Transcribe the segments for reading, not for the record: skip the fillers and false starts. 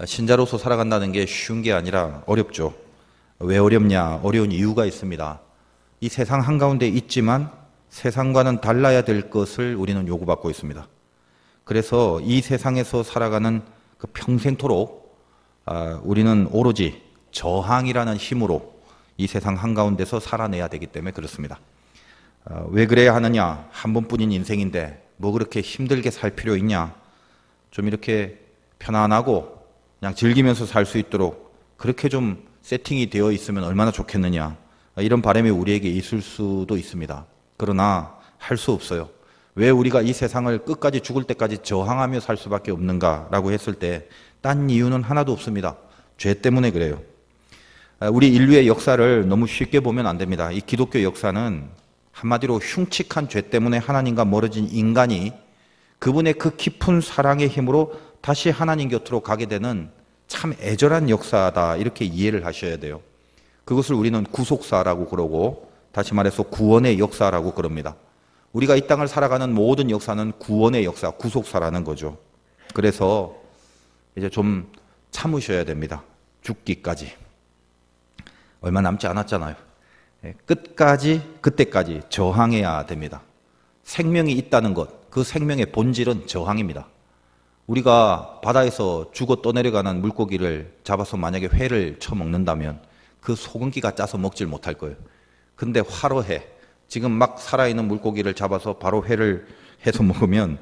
신자로서 살아간다는 게 쉬운 게 아니라 어렵죠. 왜 어렵냐? 어려운 이유가 있습니다. 이 세상 한가운데 있지만 세상과는 달라야 될 것을 우리는 요구받고 있습니다. 그래서 이 세상에서 살아가는 그 평생토록 우리는 오로지 저항이라는 힘으로 이 세상 한가운데서 살아내야 되기 때문에 그렇습니다. 왜 그래야 하느냐? 한 번뿐인 인생인데 뭐 그렇게 힘들게 살 필요 있냐? 좀 이렇게 편안하고 그냥 즐기면서 살 수 있도록 그렇게 좀 세팅이 되어 있으면 얼마나 좋겠느냐, 이런 바람이 우리에게 있을 수도 있습니다. 그러나 할 수 없어요. 왜 우리가 이 세상을 끝까지 죽을 때까지 저항하며 살 수밖에 없는가라고 했을 때 딴 이유는 하나도 없습니다. 죄 때문에 그래요. 우리 인류의 역사를 너무 쉽게 보면 안 됩니다. 이 기독교 역사는 한마디로 흉측한 죄 때문에 하나님과 멀어진 인간이 그분의 그 깊은 사랑의 힘으로 다시 하나님 곁으로 가게 되는 참 애절한 역사다, 이렇게 이해를 하셔야 돼요. 그것을 우리는 구속사라고 그러고, 다시 말해서 구원의 역사라고 그럽니다. 우리가 이 땅을 살아가는 모든 역사는 구원의 역사, 구속사라는 거죠. 그래서 이제 좀 참으셔야 됩니다. 죽기까지. 얼마 남지 않았잖아요. 끝까지, 그때까지 저항해야 됩니다. 생명이 있다는 것, 그 생명의 본질은 저항입니다. 우리가 바다에서 죽어 떠내려가는 물고기를 잡아서 만약에 회를 쳐먹는다면 그 소금기가 짜서 먹질 못할 거예요. 근데 화로회, 지금 막 살아있는 물고기를 잡아서 바로 회를 해서 먹으면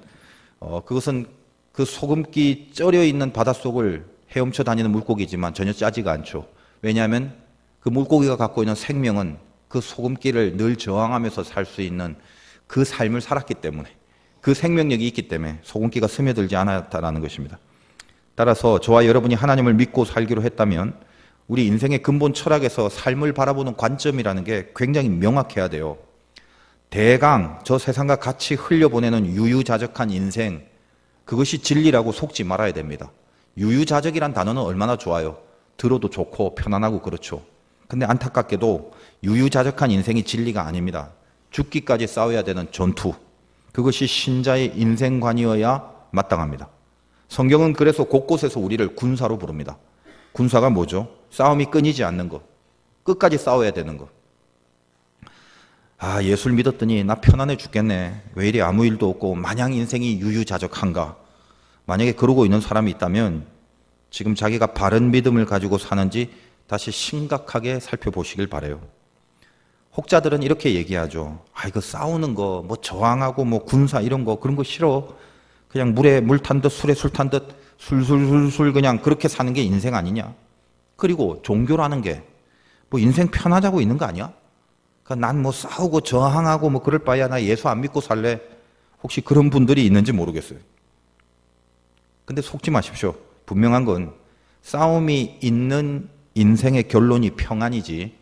그것은 그 소금기 쩔여 있는 바닷속을 헤엄쳐 다니는 물고기지만 전혀 짜지가 않죠. 왜냐하면 그 물고기가 갖고 있는 생명은 그 소금기를 늘 저항하면서 살 수 있는 그 삶을 살았기 때문에, 그 생명력이 있기 때문에 소금기가 스며들지 않았다는 것입니다. 따라서 저와 여러분이 하나님을 믿고 살기로 했다면 우리 인생의 근본 철학에서 삶을 바라보는 관점이라는 게 굉장히 명확해야 돼요. 대강 저 세상과 같이 흘려보내는 유유자적한 인생, 그것이 진리라고 속지 말아야 됩니다. 유유자적이란 단어는 얼마나 좋아요. 들어도 좋고 편안하고 그렇죠. 근데 안타깝게도 유유자적한 인생이 진리가 아닙니다. 죽기까지 싸워야 되는 전투, 그것이 신자의 인생관이어야 마땅합니다. 성경은 그래서 곳곳에서 우리를 군사로 부릅니다. 군사가 뭐죠? 싸움이 끊이지 않는 것, 끝까지 싸워야 되는 것. 예수를 믿었더니 나 편안해 죽겠네, 왜 이리 아무 일도 없고 마냥 인생이 유유자적한가. 만약에 그러고 있는 사람이 있다면 지금 자기가 바른 믿음을 가지고 사는지 다시 심각하게 살펴보시길 바라요. 혹자들은 이렇게 얘기하죠. 이거 싸우는 거, 뭐 저항하고 뭐 군사 이런 거, 그런 거 싫어. 그냥 물에 물 탄 듯 술에 술 탄 듯 술술술술 그냥 그렇게 사는 게 인생 아니냐. 그리고 종교라는 게 뭐 인생 편하자고 있는 거 아니야? 그러니까 난 뭐 싸우고 저항하고 뭐 그럴 바에야 나 예수 안 믿고 살래. 혹시 그런 분들이 있는지 모르겠어요. 근데 속지 마십시오. 분명한 건 싸움이 있는 인생의 결론이 평안이지,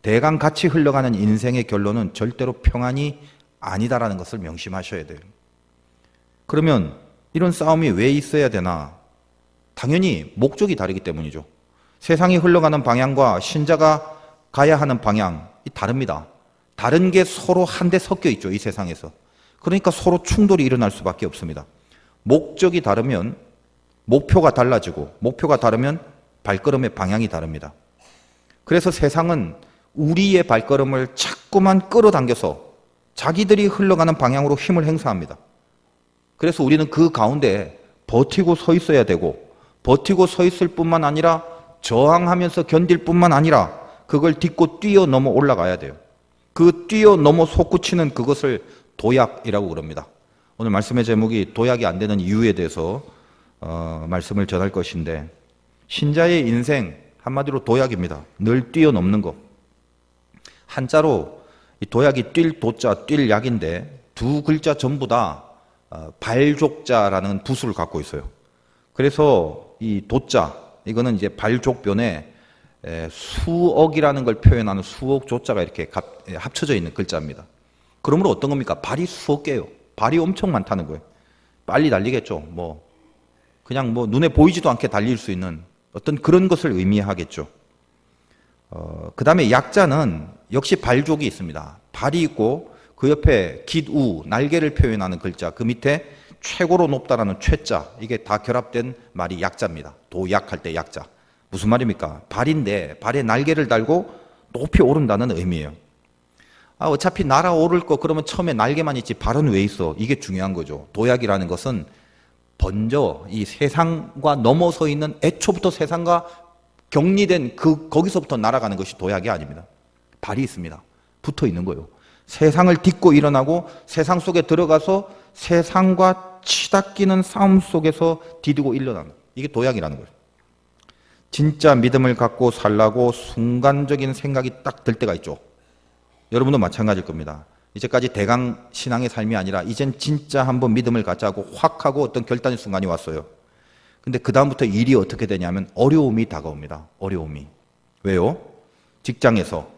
대강 같이 흘러가는 인생의 결론은 절대로 평안이 아니다라는 것을 명심하셔야 돼요. 그러면 이런 싸움이 왜 있어야 되나? 당연히 목적이 다르기 때문이죠. 세상이 흘러가는 방향과 신자가 가야 하는 방향이 다릅니다. 다른 게 서로 한데 섞여 있죠, 이 세상에서. 그러니까 서로 충돌이 일어날 수밖에 없습니다. 목적이 다르면 목표가 달라지고, 목표가 다르면 발걸음의 방향이 다릅니다. 그래서 세상은 우리의 발걸음을 자꾸만 끌어당겨서 자기들이 흘러가는 방향으로 힘을 행사합니다. 그래서 우리는 그 가운데 버티고 서 있어야 되고, 버티고 서 있을 뿐만 아니라 저항하면서 견딜 뿐만 아니라 그걸 딛고 뛰어넘어 올라가야 돼요. 그 뛰어넘어 솟구치는 그것을 도약이라고 그럽니다. 오늘 말씀의 제목이 도약이 안 되는 이유에 대해서 말씀을 전할 것인데, 신자의 인생 한마디로 도약입니다. 늘 뛰어넘는 것. 한자로 이 도약이 뛸 도자, 뛸 약인데 두 글자 전부 다 발족자라는 부수를 갖고 있어요. 그래서 이 도자, 이거는 이제 발족변에 수억이라는 걸 표현하는 수억 조자가 이렇게 합쳐져 있는 글자입니다. 그러므로 어떤 겁니까? 발이 수억 개예요. 발이 엄청 많다는 거예요. 빨리 달리겠죠. 그냥 눈에 보이지도 않게 달릴 수 있는 어떤 그런 것을 의미하겠죠. 그 다음에 약자는 역시 발족이 있습니다. 발이 있고 그 옆에 깃우, 날개를 표현하는 글자, 그 밑에 최고로 높다라는 최자, 이게 다 결합된 말이 약자입니다. 도약할 때 약자. 무슨 말입니까? 발인데 발에 날개를 달고 높이 오른다는 의미예요. 어차피 날아오를 거 그러면 처음에 날개만 있지 발은 왜 있어? 이게 중요한 거죠. 도약이라는 것은 먼저 이 세상과 넘어서 있는, 애초부터 세상과 격리된 거기서부터 날아가는 것이 도약이 아닙니다. 발이 있습니다. 붙어 있는 거예요. 세상을 딛고 일어나고 세상 속에 들어가서 세상과 치닫기는 싸움 속에서 디디고 일어나는, 이게 도약이라는 거예요. 진짜 믿음을 갖고 살라고 순간적인 생각이 딱 들 때가 있죠. 여러분도 마찬가지일 겁니다. 이제까지 대강 신앙의 삶이 아니라 이젠 진짜 한번 믿음을 갖자고 확 하고 어떤 결단의 순간이 왔어요. 근데 그 다음부터 일이 어떻게 되냐면 어려움이 다가옵니다. 어려움이. 왜요? 직장에서,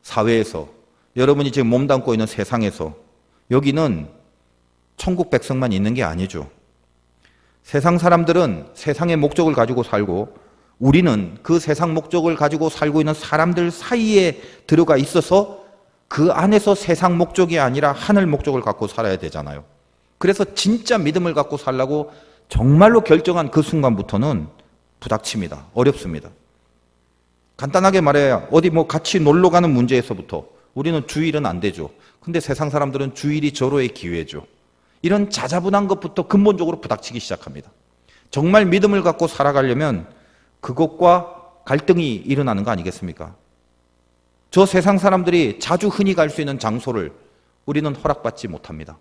사회에서, 여러분이 지금 몸담고 있는 세상에서, 여기는 천국 백성만 있는 게 아니죠. 세상 사람들은 세상의 목적을 가지고 살고, 우리는 그 세상 목적을 가지고 살고 있는 사람들 사이에 들어가 있어서 그 안에서 세상 목적이 아니라 하늘 목적을 갖고 살아야 되잖아요. 그래서 진짜 믿음을 갖고 살라고 정말로 결정한 그 순간부터는 부닥칩니다. 어렵습니다. 간단하게 말해야 어디 같이 놀러 가는 문제에서부터 우리는 주일은 안 되죠. 근데 세상 사람들은 주일이 절호의 기회죠. 이런 자자분한 것부터 근본적으로 부닥치기 시작합니다. 정말 믿음을 갖고 살아가려면 그것과 갈등이 일어나는 거 아니겠습니까? 저 세상 사람들이 자주 흔히 갈 수 있는 장소를 우리는 허락받지 못합니다.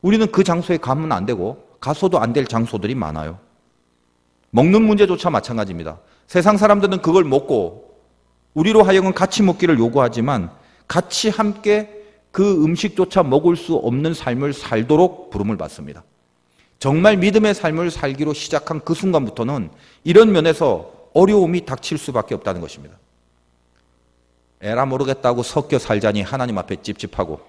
우리는 그 장소에 가면 안 되고 가서도 안 될 장소들이 많아요. 먹는 문제조차 마찬가지입니다. 세상 사람들은 그걸 먹고 우리로 하여금 같이 먹기를 요구하지만 같이 함께 그 음식조차 먹을 수 없는 삶을 살도록 부름을 받습니다. 정말 믿음의 삶을 살기로 시작한 그 순간부터는 이런 면에서 어려움이 닥칠 수밖에 없다는 것입니다. 에라 모르겠다고 섞여 살자니 하나님 앞에 찝찝하고,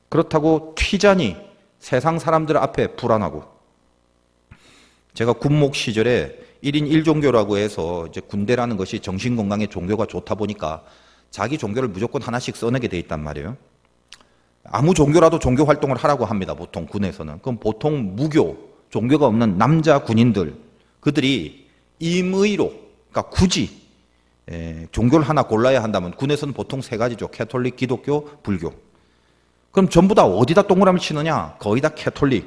그렇다고 튀자니 세상 사람들 앞에 불안하고. 제가 군목 시절에 1인 1종교라고 해서 이제 군대라는 것이 정신건강에 종교가 좋다 보니까 자기 종교를 무조건 하나씩 써내게 돼 있단 말이에요. 아무 종교라도 종교 활동을 하라고 합니다. 보통 군에서는. 그럼 보통 무교, 종교가 없는 남자 군인들, 그들이 임의로, 그러니까 굳이 종교를 하나 골라야 한다면 군에서는 보통 세 가지죠. 캐톨릭, 기독교, 불교. 그럼 전부 다 어디다 동그라미 치느냐? 거의 다 캐톨릭.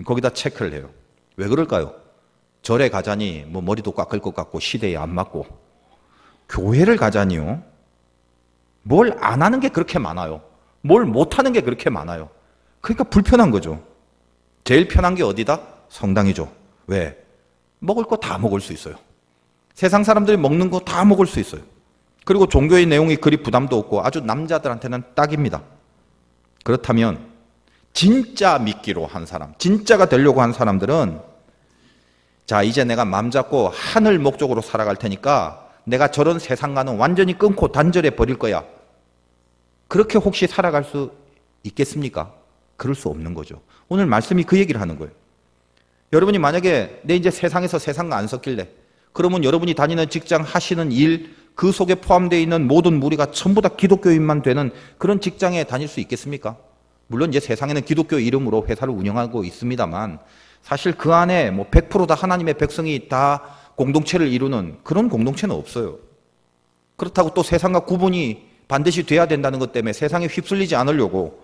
거기다 체크를 해요. 왜 그럴까요? 절에 가자니 머리도 깎을 것 같고 시대에 안 맞고. 교회를 가자니요? 뭘 안 하는 게 그렇게 많아요. 뭘 못하는 게 그렇게 많아요. 그러니까 불편한 거죠. 제일 편한 게 어디다? 성당이죠. 왜? 먹을 거 다 먹을 수 있어요. 세상 사람들이 먹는 거 다 먹을 수 있어요. 그리고 종교의 내용이 그리 부담도 없고 아주 남자들한테는 딱입니다. 그렇다면 진짜 믿기로 한 사람, 진짜가 되려고 한 사람들은 자, 이제 내가 맘 잡고 하늘 목적으로 살아갈 테니까 내가 저런 세상과는 완전히 끊고 단절해 버릴 거야. 그렇게 혹시 살아갈 수 있겠습니까? 그럴 수 없는 거죠. 오늘 말씀이 그 얘기를 하는 거예요. 여러분이 만약에 내 이제 세상에서 세상과 안 섞일래, 그러면 여러분이 다니는 직장, 하시는 일, 그 속에 포함되어 있는 모든 무리가 전부 다 기독교인만 되는 그런 직장에 다닐 수 있겠습니까? 물론 이제 세상에는 기독교 이름으로 회사를 운영하고 있습니다만 사실 그 안에 100% 다 하나님의 백성이 다 공동체를 이루는 그런 공동체는 없어요. 그렇다고 또 세상과 구분이 반드시 돼야 된다는 것 때문에 세상에 휩쓸리지 않으려고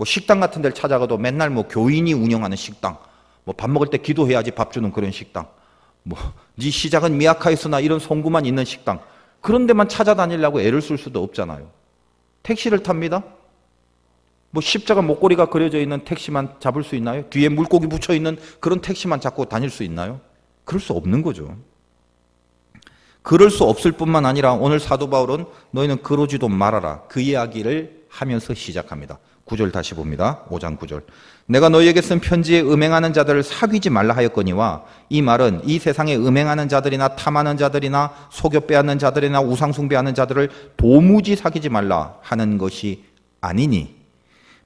식당 같은 데를 찾아가도 맨날 교인이 운영하는 식당, 밥 먹을 때 기도해야지 밥 주는 그런 식당, 네 시작은 미약하였으나 이런 송구만 있는 식당, 그런 데만 찾아다니려고 애를 쓸 수도 없잖아요. 택시를 탑니다. 십자가 목걸이가 그려져 있는 택시만 잡을 수 있나요? 뒤에 물고기 붙여 있는 그런 택시만 잡고 다닐 수 있나요? 그럴 수 없는 거죠. 그럴 수 없을 뿐만 아니라 오늘 사도 바울은 너희는 그러지도 말아라, 그 이야기를 하면서 시작합니다. 9절 다시 봅니다. 5장 9절. 내가 너희에게 쓴 편지에 음행하는 자들을 사귀지 말라 하였거니와, 이 말은 이 세상에 음행하는 자들이나 탐하는 자들이나 속여 빼앗는 자들이나 우상 숭배하는 자들을 도무지 사귀지 말라 하는 것이 아니니,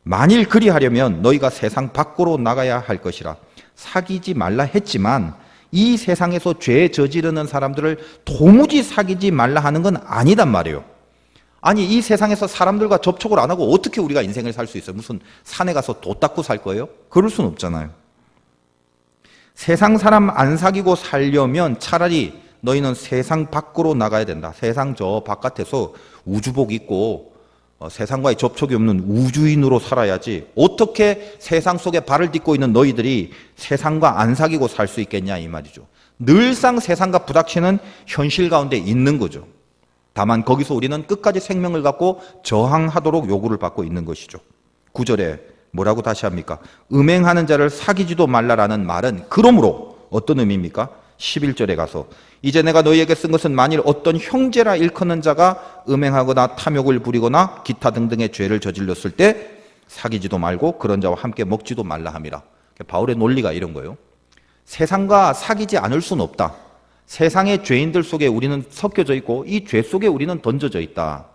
만일 그리하려면 너희가 세상 밖으로 나가야 할 것이라. 사귀지 말라 했지만 이 세상에서 죄 저지르는 사람들을 도무지 사귀지 말라 하는 건 아니단 말이에요. 아니, 이 세상에서 사람들과 접촉을 안 하고 어떻게 우리가 인생을 살 수 있어요? 무슨 산에 가서 도 닦고 살 거예요? 그럴 수는 없잖아요. 세상 사람 안 사귀고 살려면 차라리 너희는 세상 밖으로 나가야 된다. 세상 저 바깥에서 우주복 입고 세상과의 접촉이 없는 우주인으로 살아야지 어떻게 세상 속에 발을 딛고 있는 너희들이 세상과 안 사귀고 살 수 있겠냐 이 말이죠. 늘상 세상과 부닥치는 현실 가운데 있는 거죠. 다만 거기서 우리는 끝까지 생명을 갖고 저항하도록 요구를 받고 있는 것이죠. 9절에 뭐라고 다시 합니까? 음행하는 자를 사귀지도 말라라는 말은 그러므로 어떤 의미입니까? 11절에 가서 이제 내가 너희에게 쓴 것은 만일 어떤 형제라 일컫는 자가 음행하거나 탐욕을 부리거나 기타 등등의 죄를 저질렀을 때 사귀지도 말고 그런 자와 함께 먹지도 말라 함이라. 바울의 논리가 이런 거예요. 세상과 사귀지 않을 수는 없다. 세상의 죄인들 속에 우리는 섞여져 있고 이 죄 속에 우리는 던져져 있다.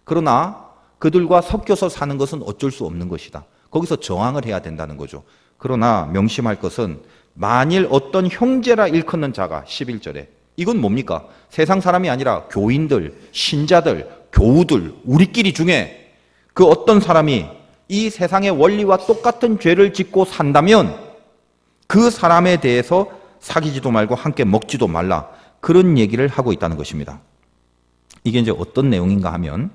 그러나 그들과 섞여서 사는 것은 어쩔 수 없는 것이다. 거기서 저항을 해야 된다는 거죠. 그러나 명심할 것은 만일 어떤 형제라 일컫는 자가 11절에 이건 뭡니까? 세상 사람이 아니라 교인들, 신자들, 교우들, 우리끼리 중에 그 어떤 사람이 이 세상의 원리와 똑같은 죄를 짓고 산다면 그 사람에 대해서 사귀지도 말고 함께 먹지도 말라. 그런 얘기를 하고 있다는 것입니다. 이게 이제 어떤 내용인가 하면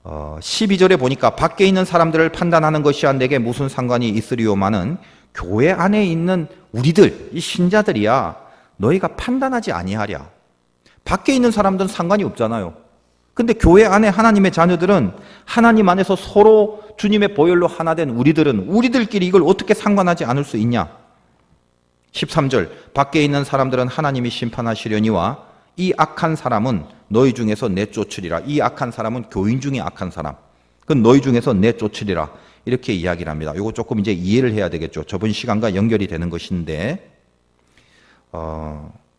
12절에 보니까 밖에 있는 사람들을 판단하는 것이야 내게 무슨 상관이 있으리요마는 교회 안에 있는 우리들, 이 신자들이야 너희가 판단하지 아니하랴. 밖에 있는 사람들은 상관이 없잖아요. 근데 교회 안에 하나님의 자녀들은 하나님 안에서 서로 주님의 보혈로 하나 된 우리들은 우리들끼리 이걸 어떻게 상관하지 않을 수 있냐. 13절 밖에 있는 사람들은 하나님이 심판하시려니와 이 악한 사람은 너희 중에서 내쫓으리라. 이 악한 사람은 교인 중에 악한 사람. 그건 너희 중에서 내쫓으리라. 이렇게 이야기를 합니다. 이거 조금 이제 이해를 해야 되겠죠. 저번 시간과 연결이 되는 것인데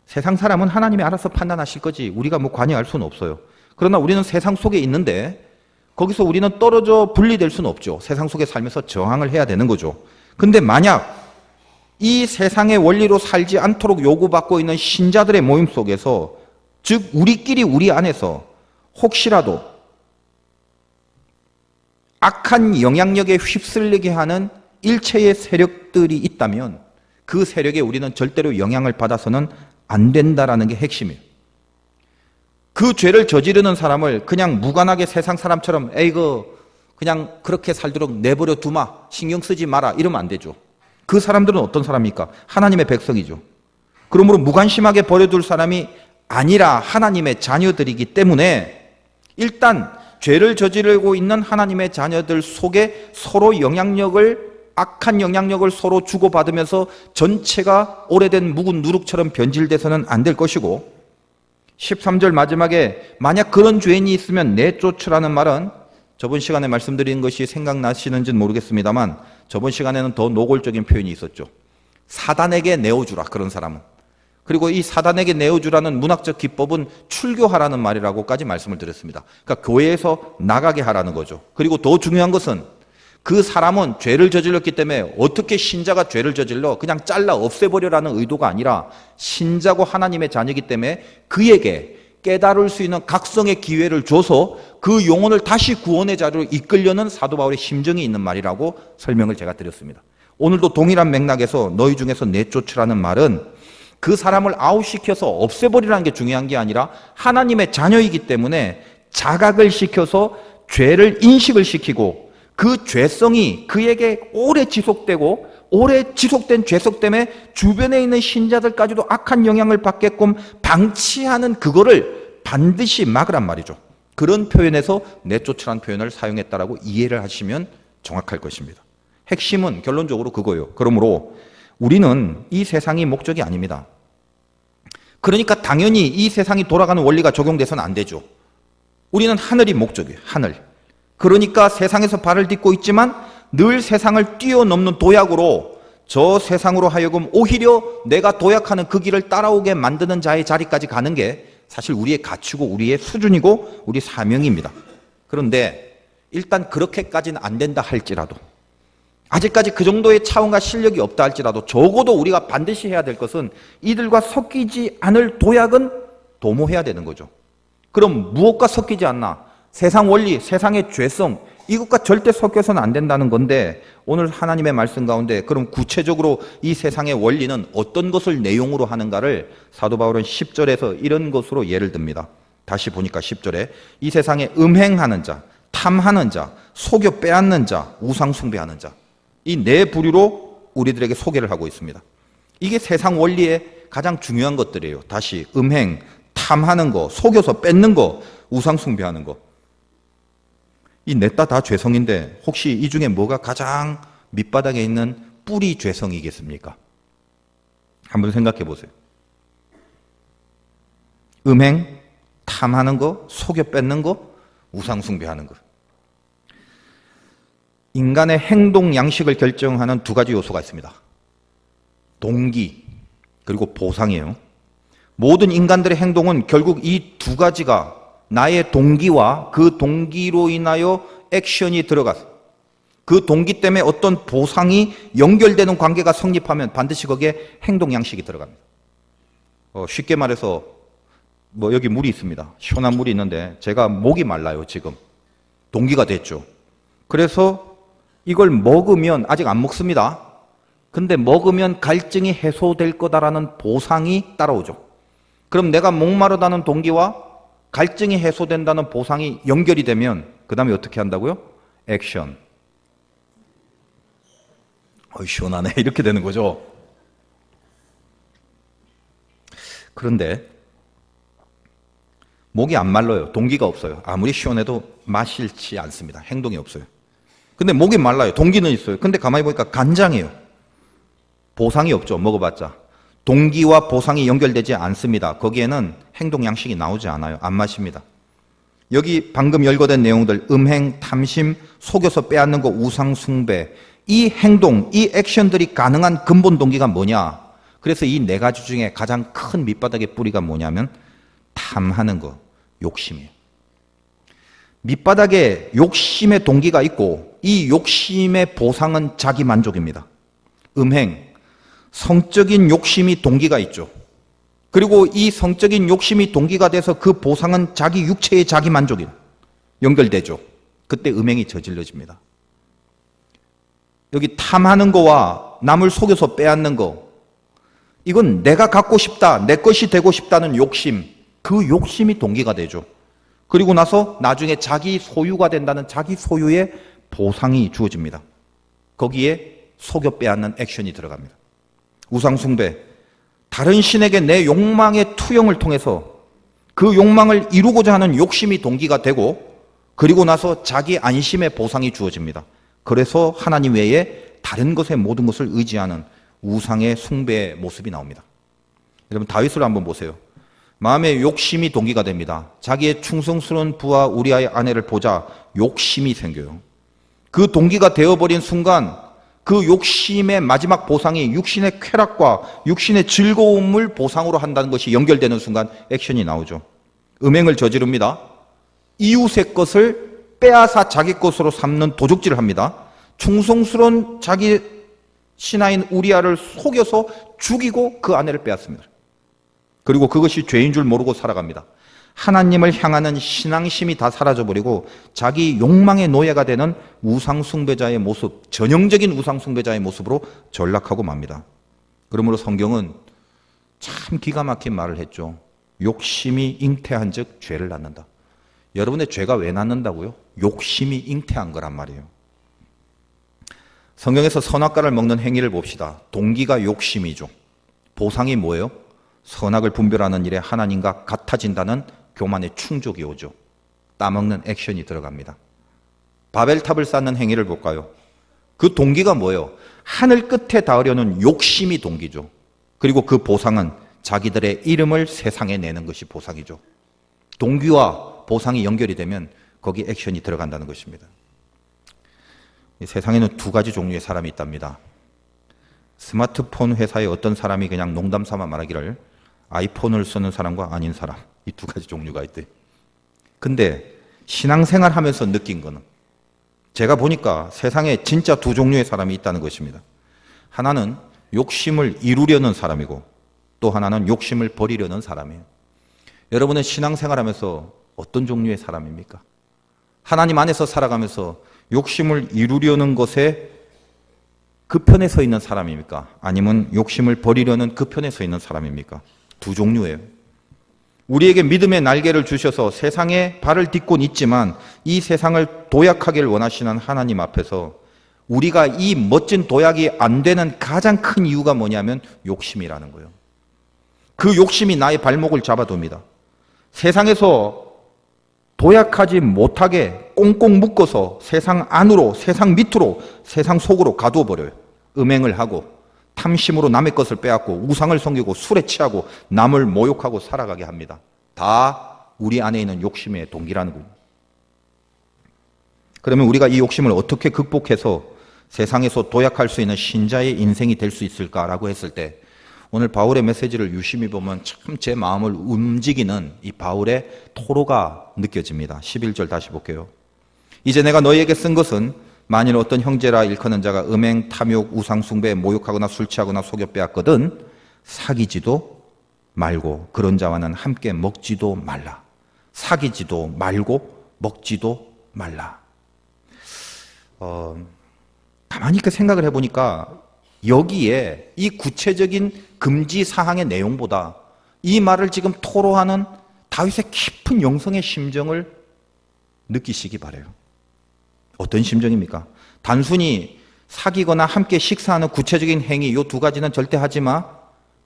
세상 사람은 하나님이 알아서 판단하실 거지 우리가 뭐 관여할 수는 없어요. 그러나 우리는 세상 속에 있는데 거기서 우리는 떨어져 분리될 수는 없죠. 세상 속에 살면서 저항을 해야 되는 거죠. 근데 만약 이 세상의 원리로 살지 않도록 요구받고 있는 신자들의 모임 속에서 즉 우리끼리 우리 안에서 혹시라도 악한 영향력에 휩쓸리게 하는 일체의 세력들이 있다면 그 세력에 우리는 절대로 영향을 받아서는 안 된다라는 게 핵심이에요. 그 죄를 저지르는 사람을 그냥 무관하게 세상 사람처럼 에이그 그냥 그렇게 살도록 내버려 두마 신경 쓰지 마라 이러면 안 되죠. 그 사람들은 어떤 사람입니까? 하나님의 백성이죠. 그러므로 무관심하게 버려둘 사람이 아니라 하나님의 자녀들이기 때문에 일단 죄를 저지르고 있는 하나님의 자녀들 속에 서로 악한 영향력을 서로 주고받으면서 전체가 오래된 묵은 누룩처럼 변질돼서는 안 될 것이고 13절 마지막에 만약 그런 죄인이 있으면 내쫓으라는 말은 저번 시간에 말씀드린 것이 생각나시는지는 모르겠습니다만 저번 시간에는 더 노골적인 표현이 있었죠. 사단에게 내어주라 그런 사람은. 그리고 이 사단에게 내어주라는 문학적 기법은 출교하라는 말이라고까지 말씀을 드렸습니다. 그러니까 교회에서 나가게 하라는 거죠. 그리고 더 중요한 것은 그 사람은 죄를 저질렀기 때문에 어떻게 신자가 죄를 저질러 그냥 잘라 없애버려라는 의도가 아니라 신자고 하나님의 자녀이기 때문에 그에게 깨달을 수 있는 각성의 기회를 줘서 그 영혼을 다시 구원의 자리로 이끌려는 사도 바울의 심정이 있는 말이라고 설명을 제가 드렸습니다. 오늘도 동일한 맥락에서 너희 중에서 내쫓으라는 말은 그 사람을 아웃시켜서 없애버리라는 게 중요한 게 아니라 하나님의 자녀이기 때문에 자각을 시켜서 죄를 인식을 시키고 그 죄성이 그에게 오래 지속되고 오래 지속된 죄성 때문에 주변에 있는 신자들까지도 악한 영향을 받게끔 방치하는 그거를 반드시 막으란 말이죠. 그런 표현에서 내쫓으라는 표현을 사용했다라고 이해를 하시면 정확할 것입니다. 핵심은 결론적으로 그거예요. 그러므로 우리는 이 세상이 목적이 아닙니다. 그러니까 당연히 이 세상이 돌아가는 원리가 적용돼서는 안 되죠. 우리는 하늘이 목적이에요. 하늘. 그러니까 세상에서 발을 딛고 있지만 늘 세상을 뛰어넘는 도약으로 저 세상으로 하여금 오히려 내가 도약하는 그 길을 따라오게 만드는 자의 자리까지 가는 게 사실 우리의 가치고 우리의 수준이고 우리 사명입니다. 그런데 일단 그렇게까지는 안 된다 할지라도 아직까지 그 정도의 차원과 실력이 없다 할지라도 적어도 우리가 반드시 해야 될 것은 이들과 섞이지 않을 도약은 도모해야 되는 거죠. 그럼 무엇과 섞이지 않나? 세상 원리, 세상의 죄성, 이것과 절대 섞여서는 안 된다는 건데 오늘 하나님의 말씀 가운데 그럼 구체적으로 이 세상의 원리는 어떤 것을 내용으로 하는가를 사도 바울은 10절에서 이런 것으로 예를 듭니다. 다시 보니까 10절에 이 세상에 음행하는 자, 탐하는 자, 속여 빼앗는 자, 우상 숭배하는 자, 이 네 부류로 우리들에게 소개를 하고 있습니다. 이게 세상 원리의 가장 중요한 것들이에요. 다시 음행, 탐하는 거, 속여서 뺏는 거, 우상 숭배하는 거. 이 넷 다 죄성인데 혹시 이 중에 뭐가 가장 밑바닥에 있는 뿌리 죄성이겠습니까? 한번 생각해 보세요. 음행, 탐하는 거, 속여 뺏는 거, 우상 숭배하는 거. 인간의 행동 양식을 결정하는 두 가지 요소가 있습니다. 동기, 그리고 보상이에요. 모든 인간들의 행동은 결국 이 두 가지가 나의 동기와 그 동기로 인하여 액션이 들어가서 그 동기 때문에 어떤 보상이 연결되는 관계가 성립하면 반드시 거기에 행동 양식이 들어갑니다. 쉽게 말해서 여기 물이 있습니다. 시원한 물이 있는데 제가 목이 말라요, 지금. 동기가 됐죠. 그래서 이걸 먹으면 아직 안 먹습니다. 근데 먹으면 갈증이 해소될 거다라는 보상이 따라오죠. 그럼 내가 목마르다는 동기와 갈증이 해소된다는 보상이 연결이 되면 그 다음에 어떻게 한다고요? 액션. 시원하네. 이렇게 되는 거죠. 그런데 목이 안 말라요. 동기가 없어요. 아무리 시원해도 마실지 않습니다. 행동이 없어요. 근데 목이 말라요. 동기는 있어요. 근데 가만히 보니까 간장이에요. 보상이 없죠. 먹어봤자. 동기와 보상이 연결되지 않습니다. 거기에는 행동 양식이 나오지 않아요. 안 마십니다. 여기 방금 열거된 내용들, 음행, 탐심, 속여서 빼앗는 거, 우상 숭배, 이 행동, 이 액션들이 가능한 근본 동기가 뭐냐? 그래서 이 네 가지 중에 가장 큰 밑바닥의 뿌리가 뭐냐면 탐하는 거, 욕심이에요. 밑바닥에 욕심의 동기가 있고 이 욕심의 보상은 자기 만족입니다. 음행, 성적인 욕심이 동기가 있죠. 그리고 이 성적인 욕심이 동기가 돼서 그 보상은 자기 육체의 자기 만족이 연결되죠. 그때 음행이 저질러집니다. 여기 탐하는 거와 남을 속여서 빼앗는 거, 이건 내가 갖고 싶다, 내 것이 되고 싶다는 욕심, 그 욕심이 동기가 되죠. 그리고 나서 나중에 자기 소유가 된다는 자기 소유의 보상이 주어집니다. 거기에 속여 빼앗는 액션이 들어갑니다. 우상 숭배, 다른 신에게 내 욕망의 투영을 통해서 그 욕망을 이루고자 하는 욕심이 동기가 되고 그리고 나서 자기 안심의 보상이 주어집니다. 그래서 하나님 외에 다른 것에 모든 것을 의지하는 우상의 숭배의 모습이 나옵니다. 여러분 다윗을 한번 보세요. 마음의 욕심이 동기가 됩니다. 자기의 충성스러운 부하 우리아의 아내를 보자 욕심이 생겨요. 그 동기가 되어버린 순간 그 욕심의 마지막 보상이 육신의 쾌락과 육신의 즐거움을 보상으로 한다는 것이 연결되는 순간 액션이 나오죠. 음행을 저지릅니다. 이웃의 것을 빼앗아 자기 것으로 삼는 도적질을 합니다. 충성스러운 자기 신하인 우리아를 속여서 죽이고 그 아내를 빼앗습니다. 그리고 그것이 죄인 줄 모르고 살아갑니다. 하나님을 향하는 신앙심이 다 사라져버리고 자기 욕망의 노예가 되는 우상숭배자의 모습, 전형적인 우상숭배자의 모습으로 전락하고 맙니다. 그러므로 성경은 참 기가 막힌 말을 했죠. 욕심이 잉태한 즉 죄를 낳는다. 여러분의 죄가 왜 낳는다고요? 욕심이 잉태한 거란 말이에요. 성경에서 선악과를 먹는 행위를 봅시다. 동기가 욕심이죠. 보상이 뭐예요? 선악을 분별하는 일에 하나님과 같아진다는 교만의 충족이 오죠. 따먹는 액션이 들어갑니다. 바벨탑을 쌓는 행위를 볼까요? 그 동기가 뭐예요? 하늘 끝에 닿으려는 욕심이 동기죠. 그리고 그 보상은 자기들의 이름을 세상에 내는 것이 보상이죠. 동기와 보상이 연결이 되면 거기 액션이 들어간다는 것입니다. 이 세상에는 두 가지 종류의 사람이 있답니다. 스마트폰 회사의 어떤 사람이 그냥 농담 삼아 말하기를 아이폰을 쓰는 사람과 아닌 사람, 이 두 가지 종류가 있대. 근데 신앙생활 하면서 느낀 거는 제가 보니까 세상에 진짜 두 종류의 사람이 있다는 것입니다. 하나는 욕심을 이루려는 사람이고 또 하나는 욕심을 버리려는 사람이에요. 여러분은 신앙생활 하면서 어떤 종류의 사람입니까? 하나님 안에서 살아가면서 욕심을 이루려는 것에 그 편에 서 있는 사람입니까? 아니면 욕심을 버리려는 그 편에 서 있는 사람입니까? 두 종류예요. 우리에게 믿음의 날개를 주셔서 세상에 발을 딛곤 있지만 이 세상을 도약하기를 원하시는 하나님 앞에서 우리가 이 멋진 도약이 안 되는 가장 큰 이유가 뭐냐면 욕심이라는 거예요. 그 욕심이 나의 발목을 잡아둡니다. 세상에서 도약하지 못하게 꽁꽁 묶어서 세상 안으로, 세상 밑으로, 세상 속으로 가두어 버려요. 음행을 하고 탐심으로 남의 것을 빼앗고 우상을 섬기고 술에 취하고 남을 모욕하고 살아가게 합니다. 다 우리 안에 있는 욕심의 동기라는 겁니다. 그러면 우리가 이 욕심을 어떻게 극복해서 세상에서 도약할 수 있는 신자의 인생이 될 수 있을까라고 했을 때 오늘 바울의 메시지를 유심히 보면 참 제 마음을 움직이는 이 바울의 토로가 느껴집니다. 11절 다시 볼게요. 이제 내가 너희에게 쓴 것은 만일 어떤 형제라 일컫는 자가 음행, 탐욕, 우상 숭배, 모욕하거나 술 취하거나 속여 빼앗거든 사귀지도 말고 그런 자와는 함께 먹지도 말라. 사귀지도 말고 먹지도 말라. 가만히 이렇게 생각을 해보니까 여기에 이 구체적인 금지 사항의 내용보다 이 말을 지금 토로하는 다윗의 깊은 영성의 심정을 느끼시기 바라요. 어떤 심정입니까? 단순히 사귀거나 함께 식사하는 구체적인 행위 이 두 가지는 절대 하지 마.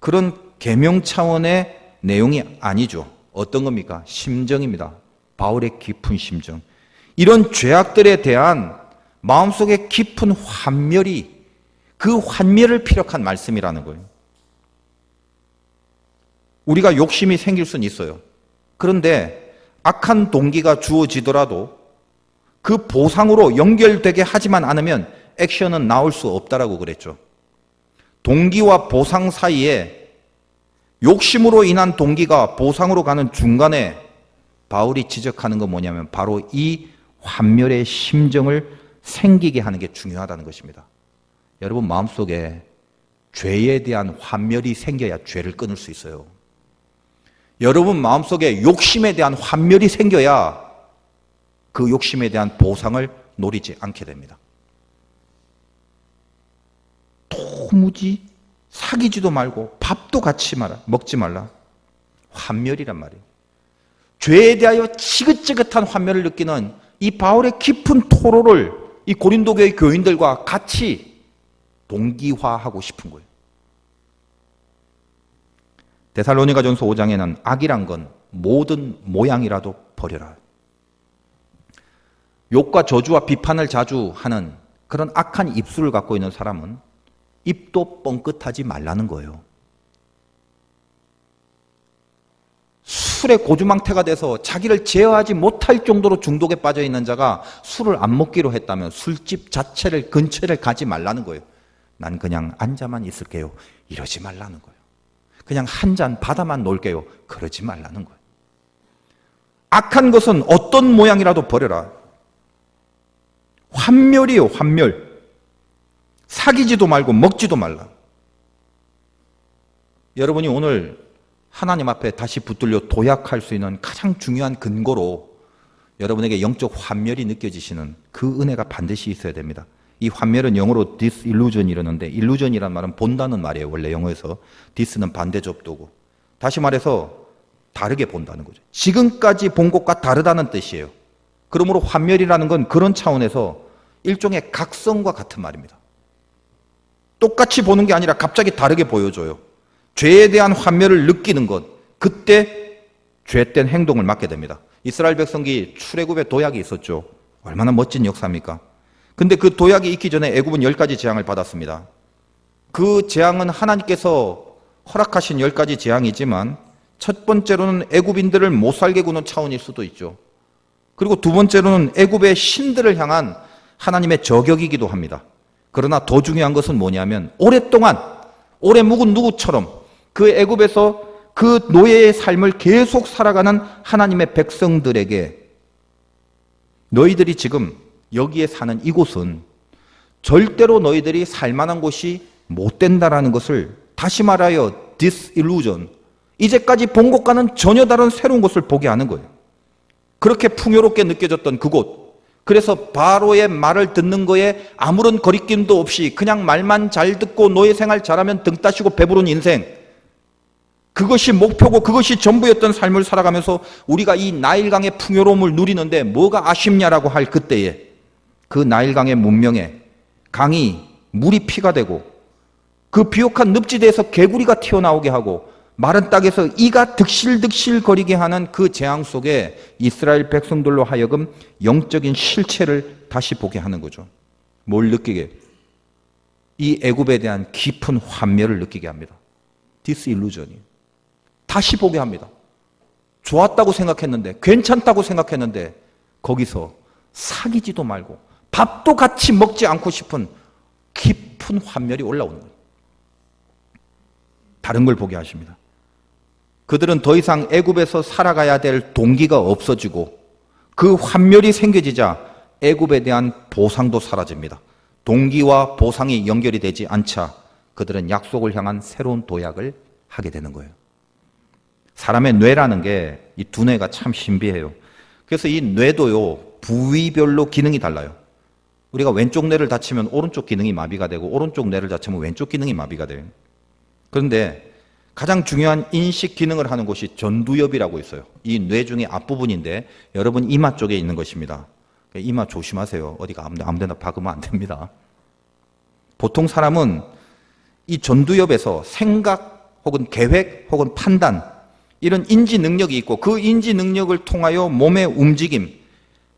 그런 계명 차원의 내용이 아니죠. 어떤 겁니까? 심정입니다. 바울의 깊은 심정. 이런 죄악들에 대한 마음속에 깊은 환멸이 그 환멸을 피력한 말씀이라는 거예요. 우리가 욕심이 생길 수는 있어요. 그런데 악한 동기가 주어지더라도 그 보상으로 연결되게 하지만 않으면 액션은 나올 수 없다라고 그랬죠. 동기와 보상 사이에 욕심으로 인한 동기가 보상으로 가는 중간에 바울이 지적하는 건 뭐냐면 바로 이 환멸의 심정을 생기게 하는 게 중요하다는 것입니다. 여러분 마음속에 죄에 대한 환멸이 생겨야 죄를 끊을 수 있어요. 여러분 마음속에 욕심에 대한 환멸이 생겨야 그 욕심에 대한 보상을 노리지 않게 됩니다. 도무지 사귀지도 말고 밥도 같이 먹지 말라. 환멸이란 말이에요. 죄에 대하여 지긋지긋한 환멸을 느끼는 이 바울의 깊은 토로를 이 고린도 교회 교인들과 같이 동기화하고 싶은 거예요. 데살로니가전서 5장에는 악이란 건 모든 모양이라도 버려라. 욕과 저주와 비판을 자주 하는 그런 악한 입술을 갖고 있는 사람은 입도 뻥끗하지 말라는 거예요. 술의 고주망태가 돼서 자기를 제어하지 못할 정도로 중독에 빠져 있는 자가 술을 안 먹기로 했다면 술집 자체를 근처를 가지 말라는 거예요. 난 그냥 앉아만 있을게요. 이러지 말라는 거예요. 그냥 한 잔 받아만 놀게요. 그러지 말라는 거예요. 악한 것은 어떤 모양이라도 버려라. 환멸이에요, 환멸. 사귀지도 말고 먹지도 말라. 여러분이 오늘 하나님 앞에 다시 붙들려 도약할 수 있는 가장 중요한 근거로 여러분에게 영적 환멸이 느껴지시는 그 은혜가 반드시 있어야 됩니다. 이 환멸은 영어로 disillusion 이러는데 illusion이란 말은 본다는 말이에요. 원래 영어에서 dis는 반대 접두고 다시 말해서 다르게 본다는 거죠. 지금까지 본 것과 다르다는 뜻이에요. 그러므로 환멸이라는 건 그런 차원에서 일종의 각성과 같은 말입니다. 똑같이 보는 게 아니라 갑자기 다르게 보여줘요. 죄에 대한 환멸을 느끼는 것, 그때 죄된 행동을 맡게 됩니다. 이스라엘 백성이 출애굽의 도약이 있었죠. 얼마나 멋진 역사입니까? 근데 그 도약이 있기 전에 애굽은 10가지 재앙을 받았습니다. 그 재앙은 하나님께서 허락하신 10가지 재앙이지만 첫 번째로는 애굽인들을 못 살게 구는 차원일 수도 있죠. 그리고 두 번째로는 애굽의 신들을 향한 하나님의 저격이기도 합니다. 그러나 더 중요한 것은 뭐냐면 오랫동안 오래 묵은 누구처럼 그 애굽에서 그 노예의 삶을 계속 살아가는 하나님의 백성들에게 너희들이 지금 여기에 사는 이곳은 절대로 너희들이 살만한 곳이 못 된다라는 것을 다시 말하여 disillusion, 이제까지 본 것과는 전혀 다른 새로운 곳을 보게 하는 거예요. 그렇게 풍요롭게 느껴졌던 그곳, 그래서 바로의 말을 듣는 거에 아무런 거리낌도 없이 그냥 말만 잘 듣고 노예 생활 잘하면 등 따시고 배부른 인생, 그것이 목표고 그것이 전부였던 삶을 살아가면서 우리가 이 나일강의 풍요로움을 누리는데 뭐가 아쉽냐라고 할 그때에 그 나일강의 문명에 강이 물이 피가 되고 그 비옥한 늪지대에서 개구리가 튀어나오게 하고 마른 땅에서 이가 득실득실 거리게 하는 그 재앙 속에 이스라엘 백성들로 하여금 영적인 실체를 다시 보게 하는 거죠. 뭘 느끼게? 이 애굽에 대한 깊은 환멸을 느끼게 합니다. 디스일루전이. 다시 보게 합니다. 좋았다고 생각했는데, 괜찮다고 생각했는데 거기서 사귀지도 말고 밥도 같이 먹지 않고 싶은 깊은 환멸이 올라오는 거예요. 다른 걸 보게 하십니다. 그들은 더 이상 애굽에서 살아가야 될 동기가 없어지고 그 환멸이 생겨지자 애굽에 대한 보상도 사라집니다. 동기와 보상이 연결이 되지 않자 그들은 약속을 향한 새로운 도약을 하게 되는 거예요. 사람의 뇌라는 게 이 두뇌가 참 신비해요. 그래서 이 뇌도요, 부위별로 기능이 달라요. 우리가 왼쪽 뇌를 다치면 오른쪽 기능이 마비가 되고 오른쪽 뇌를 다치면 왼쪽 기능이 마비가 돼요. 그런데 가장 중요한 인식 기능을 하는 곳이 전두엽이라고 있어요. 이 뇌 중에 앞부분인데 여러분 이마 쪽에 있는 것입니다. 이마 조심하세요. 어디가 아무 데나 박으면 안 됩니다. 보통 사람은 이 전두엽에서 생각 혹은 계획 혹은 판단, 이런 인지 능력이 있고 그 인지 능력을 통하여 몸의 움직임,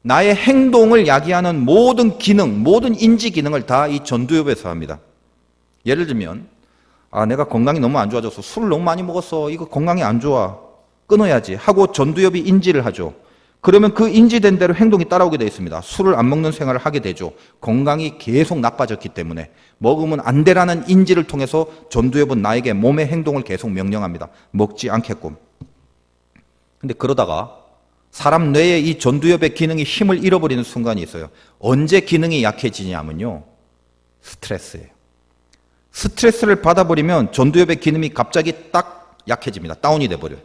나의 행동을 야기하는 모든 기능, 모든 인지 기능을 다 이 전두엽에서 합니다. 예를 들면 내가 건강이 너무 안 좋아져서 술을 너무 많이 먹었어. 이거 건강이 안 좋아. 끊어야지 하고 전두엽이 인지를 하죠. 그러면 그 인지된 대로 행동이 따라오게 되어 있습니다. 술을 안 먹는 생활을 하게 되죠. 건강이 계속 나빠졌기 때문에 먹으면 안 되라는 인지를 통해서 전두엽은 나에게 몸의 행동을 계속 명령합니다. 먹지 않게끔. 근데 그러다가 사람 뇌의 이 전두엽의 기능이 힘을 잃어버리는 순간이 있어요. 언제 기능이 약해지냐면요, 스트레스예요. 스트레스를 받아버리면 전두엽의 기능이 갑자기 딱 약해집니다. 다운이 돼버려요.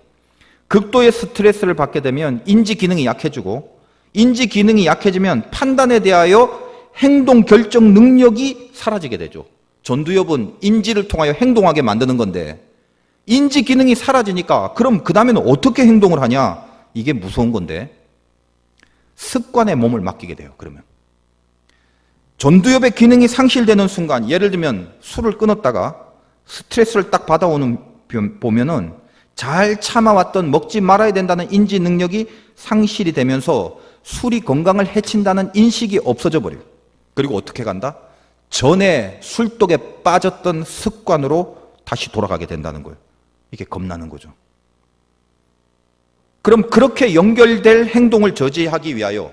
극도의 스트레스를 받게 되면 인지 기능이 약해지고, 인지 기능이 약해지면 판단에 대하여 행동 결정 능력이 사라지게 되죠. 전두엽은 인지를 통하여 행동하게 만드는 건데 인지 기능이 사라지니까 그럼 그 다음에는 어떻게 행동을 하냐? 이게 무서운 건데 습관에 몸을 맡기게 돼요. 그러면 전두엽의 기능이 상실되는 순간, 예를 들면 술을 끊었다가 스트레스를 딱 받아오는 보면은 잘 참아왔던 먹지 말아야 된다는 인지 능력이 상실이 되면서 술이 건강을 해친다는 인식이 없어져 버려요. 그리고 어떻게 간다? 전에 술독에 빠졌던 습관으로 다시 돌아가게 된다는 거예요. 이게 겁나는 거죠. 그럼 그렇게 연결될 행동을 저지하기 위하여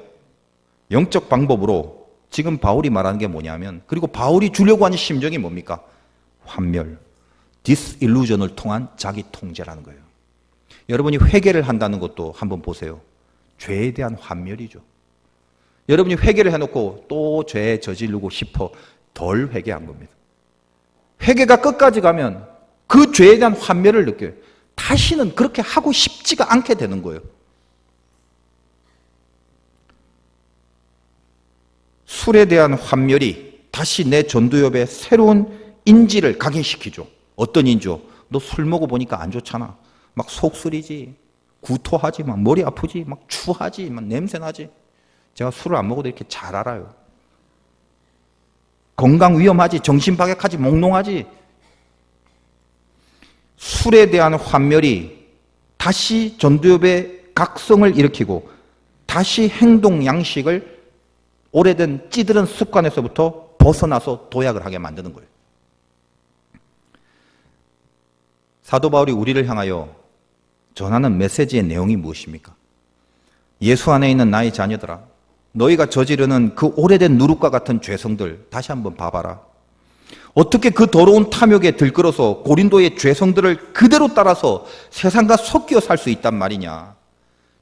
영적 방법으로 지금 바울이 말하는 게 뭐냐면, 그리고 바울이 주려고 하는 심정이 뭡니까? 환멸, 디스일루전을 통한 자기 통제라는 거예요. 여러분이 회개를 한다는 것도 한번 보세요. 죄에 대한 환멸이죠. 여러분이 회개를 해놓고 또 죄에 저지르고 싶어 덜 회개한 겁니다. 회개가 끝까지 가면 그 죄에 대한 환멸을 느껴요. 다시는 그렇게 하고 싶지가 않게 되는 거예요. 술에 대한 환멸이 다시 내 전두엽에 새로운 인지를 각인시키죠. 어떤 인지요? 너 술 먹어보니까 안 좋잖아. 막 속쓰리지, 구토하지, 막 머리 아프지, 막 추하지, 막 냄새나지. 제가 술을 안 먹어도 이렇게 잘 알아요. 건강 위험하지, 정신박약하지, 몽롱하지. 술에 대한 환멸이 다시 전두엽의 각성을 일으키고 다시 행동 양식을 오래된 찌들은 습관에서부터 벗어나서 도약을 하게 만드는 거예요. 사도 바울이 우리를 향하여 전하는 메시지의 내용이 무엇입니까? 예수 안에 있는 나의 자녀들아, 너희가 저지르는 그 오래된 누룩과 같은 죄성들 다시 한번 봐봐라. 어떻게 그 더러운 탐욕에 들끓어서 고린도의 죄성들을 그대로 따라서 세상과 섞여 살 수 있단 말이냐.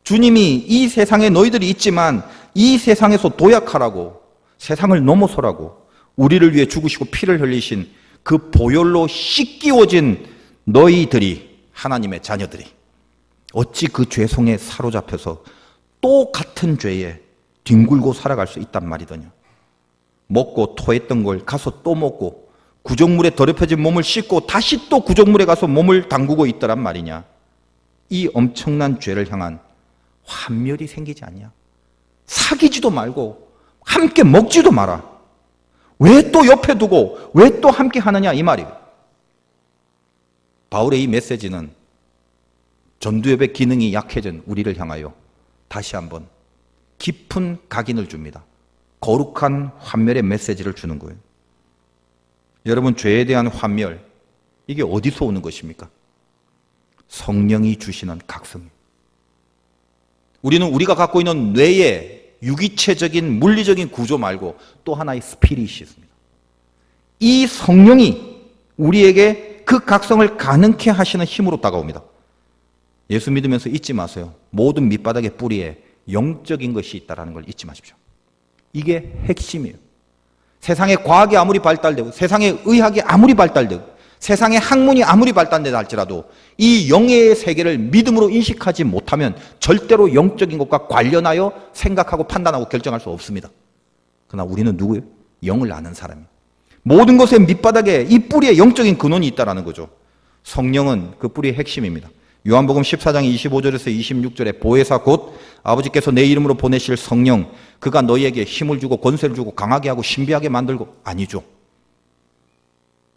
주님이 이 세상에 너희들이 있지만 이 세상에서 도약하라고, 세상을 넘어서라고 우리를 위해 죽으시고 피를 흘리신 그 보혈로 씻기워진 너희들이, 하나님의 자녀들이 어찌 그 죄성에 사로잡혀서 또 같은 죄에 뒹굴고 살아갈 수 있단 말이더냐. 먹고 토했던 걸 가서 또 먹고 구정물에 더럽혀진 몸을 씻고 다시 또 구정물에 가서 몸을 담그고 있더란 말이냐. 이 엄청난 죄를 향한 환멸이 생기지 않냐. 사귀지도 말고 함께 먹지도 마라. 왜 또 옆에 두고 왜 또 함께 하느냐 이 말이에요. 바울의 이 메시지는 전두엽의 기능이 약해진 우리를 향하여 다시 한번 깊은 각인을 줍니다. 거룩한 환멸의 메시지를 주는 거예요. 여러분, 죄에 대한 환멸, 이게 어디서 오는 것입니까? 성령이 주시는 각성이에요. 우리는 우리가 갖고 있는 뇌의 유기체적인 물리적인 구조 말고 또 하나의 스피릿이 있습니다. 이 성령이 우리에게 그 각성을 가능케 하시는 힘으로 다가옵니다. 예수 믿으면서 잊지 마세요. 모든 밑바닥의 뿌리에 영적인 것이 있다는 걸 잊지 마십시오. 이게 핵심이에요. 세상의 과학이 아무리 발달되고 세상의 의학이 아무리 발달되고 세상의 학문이 아무리 발달되다 할지라도 이 영의 세계를 믿음으로 인식하지 못하면 절대로 영적인 것과 관련하여 생각하고 판단하고 결정할 수 없습니다. 그러나 우리는 누구예요? 영을 아는 사람이에요. 모든 것의 밑바닥에 이 뿌리에 영적인 근원이 있다는 거죠. 성령은 그 뿌리의 핵심입니다. 요한복음 14장 25절에서 26절에 보혜사 곧 아버지께서 내 이름으로 보내실 성령, 그가 너희에게 힘을 주고 권세를 주고 강하게 하고 신비하게 만들고, 아니죠.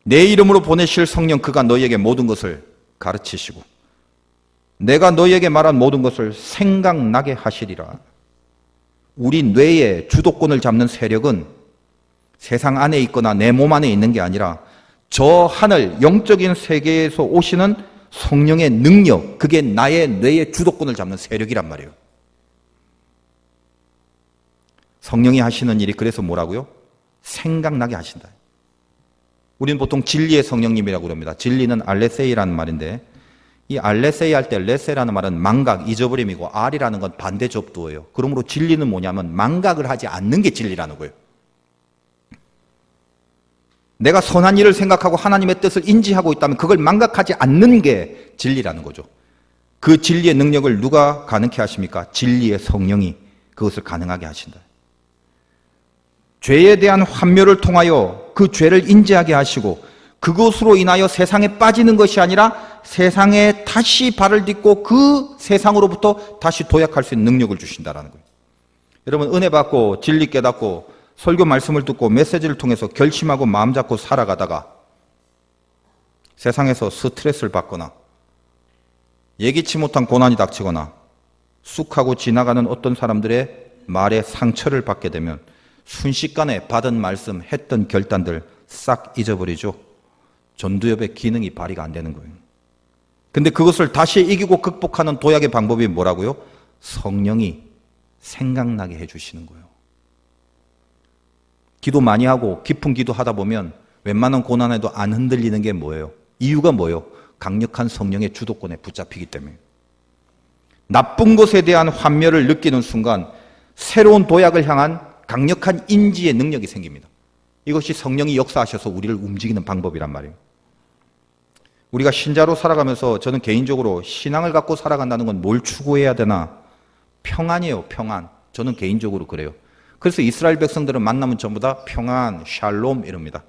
내 이름으로 보내실 성령, 그가 너희에게 모든 것을 가르치시고 내가 너희에게 말한 모든 것을 생각나게 하시리라. 우리 뇌의 주도권을 잡는 세력은 세상 안에 있거나 내 몸 안에 있는 게 아니라 저 하늘 영적인 세계에서 오시는 성령의 능력, 그게 나의 뇌의 주도권을 잡는 세력이란 말이에요. 성령이 하시는 일이 그래서 뭐라고요? 생각나게 하신다. 우리는 보통 진리의 성령님이라고 그럽니다. 진리는 알레세이라는 말인데 이 알레세이 할 때 레세라는 말은 망각, 잊어버림이고 알이라는 건 반대 접두어예요. 그러므로 진리는 뭐냐면 망각을 하지 않는 게 진리라는 거예요. 내가 선한 일을 생각하고 하나님의 뜻을 인지하고 있다면 그걸 망각하지 않는 게 진리라는 거죠. 그 진리의 능력을 누가 가능케 하십니까? 진리의 성령이 그것을 가능하게 하신다. 죄에 대한 환멸을 통하여 그 죄를 인지하게 하시고 그것으로 인하여 세상에 빠지는 것이 아니라 세상에 다시 발을 딛고 그 세상으로부터 다시 도약할 수 있는 능력을 주신다는 거예요. 여러분, 은혜 받고 진리 깨닫고 설교 말씀을 듣고 메시지를 통해서 결심하고 마음 잡고 살아가다가 세상에서 스트레스를 받거나 예기치 못한 고난이 닥치거나 쑥하고 지나가는 어떤 사람들의 말에 상처를 받게 되면 순식간에 받은 말씀, 했던 결단들 싹 잊어버리죠. 전두엽의 기능이 발휘가 안 되는 거예요. 근데 그것을 다시 이기고 극복하는 도약의 방법이 뭐라고요? 성령이 생각나게 해주시는 거예요. 기도 많이 하고 깊은 기도 하다 보면 웬만한 고난에도 안 흔들리는 게 뭐예요? 이유가 뭐예요? 강력한 성령의 주도권에 붙잡히기 때문에. 나쁜 것에 대한 환멸을 느끼는 순간 새로운 도약을 향한 강력한 인지의 능력이 생깁니다. 이것이 성령이 역사하셔서 우리를 움직이는 방법이란 말이에요. 우리가 신자로 살아가면서 저는 개인적으로 신앙을 갖고 살아간다는 건 뭘 추구해야 되나? 평안이에요, 평안. 저는 개인적으로 그래요. 그래서 이스라엘 백성들은 만나면 전부 다 평안, 샬롬 이럽니다.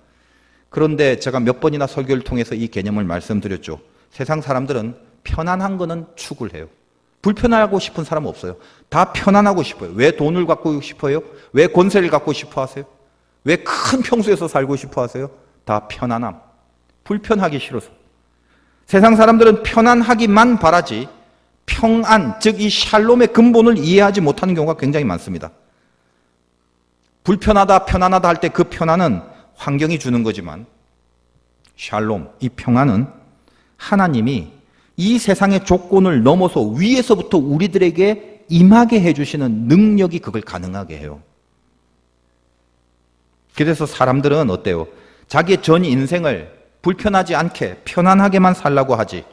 그런데 제가 몇 번이나 설교를 통해서 이 개념을 말씀드렸죠. 세상 사람들은 편안한 거는 추구를 해요. 불편하고 싶은 사람은 없어요. 다 편안하고 싶어요. 왜 돈을 갖고 싶어요? 왜 권세를 갖고 싶어 하세요? 왜 큰 평수에서 살고 싶어 하세요? 다 편안함. 불편하기 싫어서. 세상 사람들은 편안하기만 바라지 평안, 즉 이 샬롬의 근본을 이해하지 못하는 경우가 굉장히 많습니다. 불편하다, 편안하다 할 때 그 편안은 환경이 주는 거지만 샬롬, 이 평안은 하나님이 이 세상의 조건을 넘어서 위에서부터 우리들에게 임하게 해주시는 능력이 그걸 가능하게 해요. 그래서 사람들은 어때요? 자기의 전 인생을 불편하지 않게 편안하게만 살라고 하지.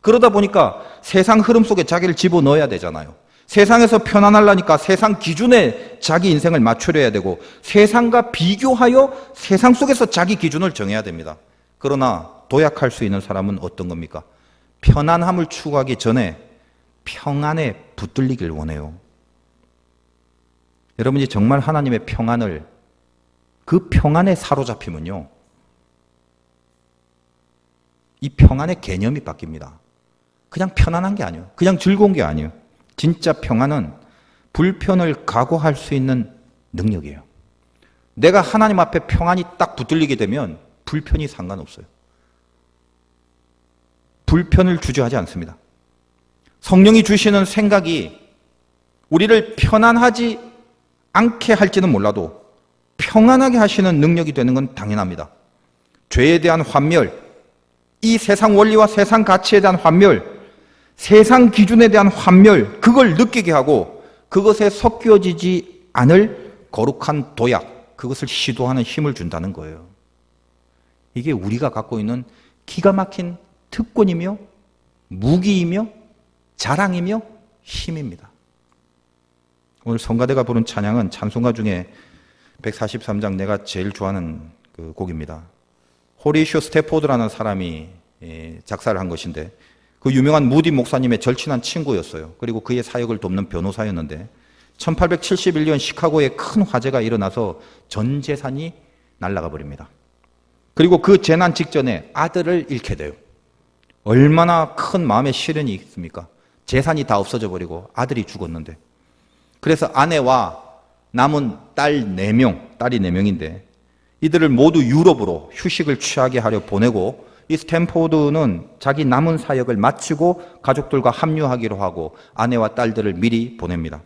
그러다 보니까 세상 흐름 속에 자기를 집어넣어야 되잖아요. 세상에서 편안하려니까 세상 기준에 자기 인생을 맞추려야 되고 세상과 비교하여 세상 속에서 자기 기준을 정해야 됩니다. 그러나 도약할 수 있는 사람은 어떤 겁니까? 편안함을 추구하기 전에 평안에 붙들리길 원해요. 여러분이 정말 하나님의 평안을, 그 평안에 사로잡히면요, 이 평안의 개념이 바뀝니다. 그냥 편안한 게 아니에요. 그냥 즐거운 게 아니에요. 진짜 평안은 불편을 각오할 수 있는 능력이에요. 내가 하나님 앞에 평안이 딱 붙들리게 되면 불편이 상관없어요. 불편을 주저하지 않습니다. 성령이 주시는 생각이 우리를 편안하지 않게 할지는 몰라도 평안하게 하시는 능력이 되는 건 당연합니다. 죄에 대한 환멸, 이 세상 원리와 세상 가치에 대한 환멸, 세상 기준에 대한 환멸, 그걸 느끼게 하고 그것에 섞여지지 않을 거룩한 도약, 그것을 시도하는 힘을 준다는 거예요. 이게 우리가 갖고 있는 기가 막힌 특권이며 무기이며 자랑이며 힘입니다. 오늘 성가대가 부른 찬양은 찬송가 중에 143장 내가 제일 좋아하는 그 곡입니다. 호리쇼 스태포드라는 사람이 작사를 한 것인데, 그 유명한 무디 목사님의 절친한 친구였어요. 그리고 그의 사역을 돕는 변호사였는데 1871년 시카고에 큰 화재가 일어나서 전 재산이 날아가 버립니다. 그리고 그 재난 직전에 아들을 잃게 돼요. 얼마나 큰 마음의 시련이 있습니까? 재산이 다 없어져 버리고 아들이 죽었는데, 그래서 아내와 남은 딸 4명, 딸이 4명인데 이들을 모두 유럽으로 휴식을 취하게 하려 보내고, 이 스탠포드는 자기 남은 사역을 마치고 가족들과 합류하기로 하고 아내와 딸들을 미리 보냅니다.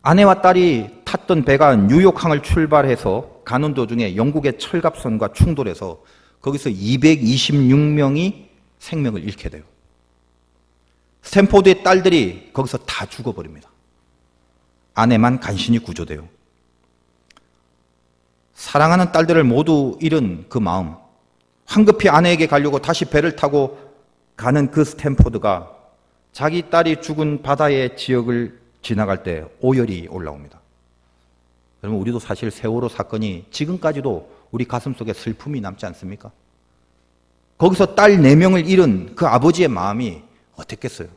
아내와 딸이 탔던 배가 뉴욕항을 출발해서 가는 도중에 영국의 철갑선과 충돌해서 거기서 226명이 생명을 잃게 돼요. 스탠포드의 딸들이 거기서 다 죽어버립니다. 아내만 간신히 구조돼요. 사랑하는 딸들을 모두 잃은 그 마음, 황급히 아내에게 가려고 다시 배를 타고 가는 그 스탠포드가 자기 딸이 죽은 바다의 지역을 지나갈 때 오열이 올라옵니다. 여러분, 우리도 사실 세월호 사건이 지금까지도 우리 가슴속에 슬픔이 남지 않습니까? 거기서 딸 4명을 잃은 그 아버지의 마음이 어땠겠어요?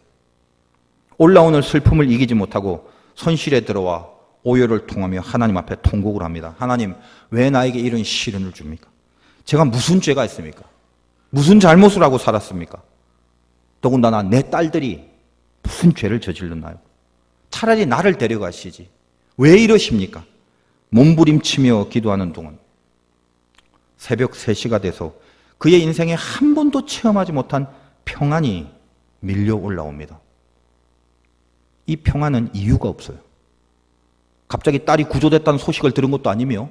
올라오는 슬픔을 이기지 못하고 손실에 들어와 오열을 통하며 하나님 앞에 통곡을 합니다. 하나님, 왜 나에게 이런 시련을 줍니까? 제가 무슨 죄가 있습니까? 무슨 잘못을 하고 살았습니까? 더군다나 내 딸들이 무슨 죄를 저질렀나요? 차라리 나를 데려가시지. 왜 이러십니까? 몸부림치며 기도하는 동안 새벽 3시가 돼서 그의 인생에 한 번도 체험하지 못한 평안이 밀려 올라옵니다. 이 평안은 이유가 없어요. 갑자기 딸이 구조됐다는 소식을 들은 것도 아니며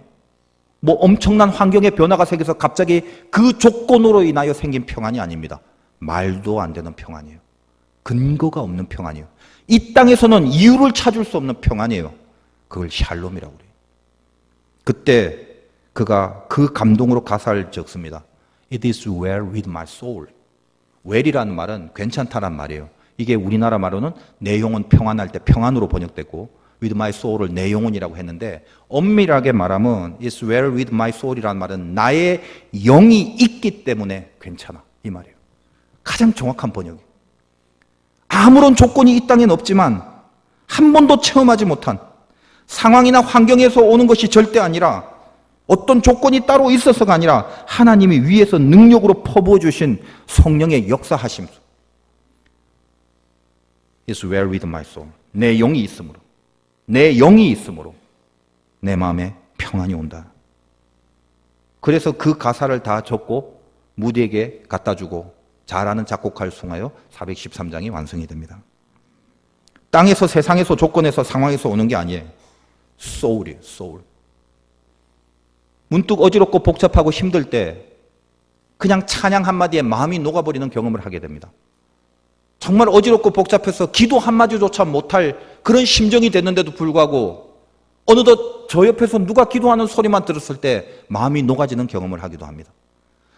뭐 엄청난 환경의 변화가 생겨서 갑자기 그 조건으로 인하여 생긴 평안이 아닙니다. 말도 안 되는 평안이에요. 근거가 없는 평안이에요. 이 땅에서는 이유를 찾을 수 없는 평안이에요. 그걸 샬롬이라고 그래요. 그때 그가 그 감동으로 가사를 적습니다. It is well with my soul. well이라는 말은 괜찮다란 말이에요. 이게 우리나라 말로는 내 영혼 평안할 때 평안으로 번역됐고, with my soul을 내 영혼이라고 했는데, 엄밀하게 말하면 It's well with my soul이라는 말은 나의 영이 있기 때문에 괜찮아, 이 말이에요. 가장 정확한 번역이에요. 아무런 조건이 이 땅엔 없지만 한 번도 체험하지 못한 상황이나 환경에서 오는 것이 절대 아니라, 어떤 조건이 따로 있어서가 아니라 하나님이 위에서 능력으로 퍼부어 주신 성령의 역사하심. It's well with my soul. 내 영이 있으므로, 내 영이 있으므로 내 마음에 평안이 온다. 그래서 그 가사를 다 적고 무디에게 갖다 주고 잘하는 작곡가를 송하여 413장이 완성이 됩니다. 땅에서, 세상에서, 조건에서, 상황에서 오는 게 아니에요. 소울이에요, 소울. 문득 어지럽고 복잡하고 힘들 때 그냥 찬양 한마디에 마음이 녹아버리는 경험을 하게 됩니다. 정말 어지럽고 복잡해서 기도 한마디조차 못할 그런 심정이 됐는데도 불구하고 어느덧 저 옆에서 누가 기도하는 소리만 들었을 때 마음이 녹아지는 경험을 하기도 합니다.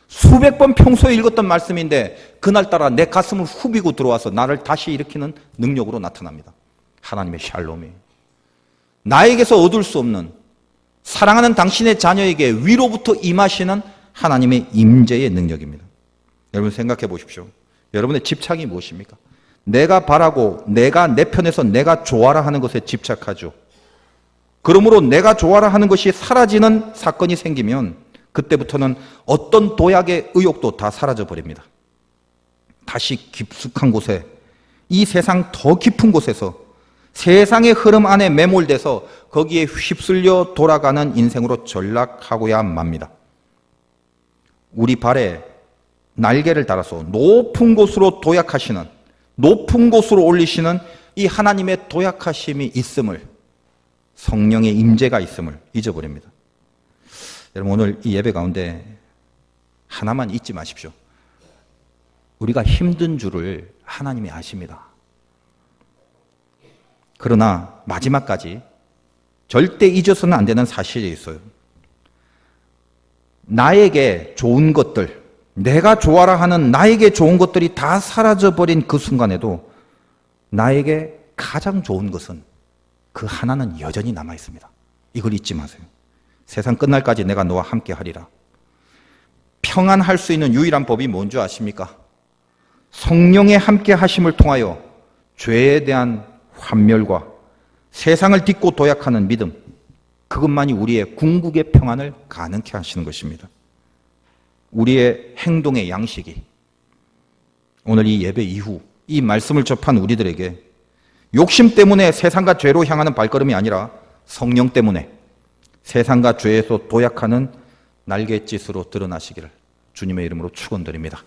수백 번 평소에 읽었던 말씀인데 그날따라 내 가슴을 후비고 들어와서 나를 다시 일으키는 능력으로 나타납니다. 하나님의 샬롬이 나에게서 얻을 수 없는, 사랑하는 당신의 자녀에게 위로부터 임하시는 하나님의 임재의 능력입니다. 여러분 생각해 보십시오. 여러분의 집착이 무엇입니까? 내가 바라고 내가 내 편에서 내가 좋아라 하는 것에 집착하죠. 그러므로 내가 좋아라 하는 것이 사라지는 사건이 생기면 그때부터는 어떤 도약의 의욕도 다 사라져 버립니다. 다시 깊숙한 곳에, 이 세상 더 깊은 곳에서 세상의 흐름 안에 매몰돼서 거기에 휩쓸려 돌아가는 인생으로 전락하고야 맙니다. 우리 발에 날개를 달아서 높은 곳으로 도약하시는, 높은 곳으로 올리시는 이 하나님의 도약하심이 있음을, 성령의 임재가 있음을 잊어버립니다. 여러분, 오늘 이 예배 가운데 하나만 잊지 마십시오. 우리가 힘든 줄을 하나님이 아십니다. 그러나 마지막까지 절대 잊어서는 안 되는 사실이 있어요. 나에게 좋은 것들, 내가 좋아라 하는 나에게 좋은 것들이 다 사라져버린 그 순간에도 나에게 가장 좋은 것은 그 하나는 여전히 남아 있습니다. 이걸 잊지 마세요. 세상 끝날까지 내가 너와 함께 하리라. 평안할 수 있는 유일한 법이 뭔 줄 아십니까? 성령의 함께 하심을 통하여 죄에 대한 환멸과 세상을 딛고 도약하는 믿음, 그것만이 우리의 궁극의 평안을 가능케 하시는 것입니다. 우리의 행동의 양식이 오늘 이 예배 이후 이 말씀을 접한 우리들에게 욕심 때문에 세상과 죄로 향하는 발걸음이 아니라 성령 때문에 세상과 죄에서 도약하는 날갯짓으로 드러나시기를 주님의 이름으로 축원드립니다.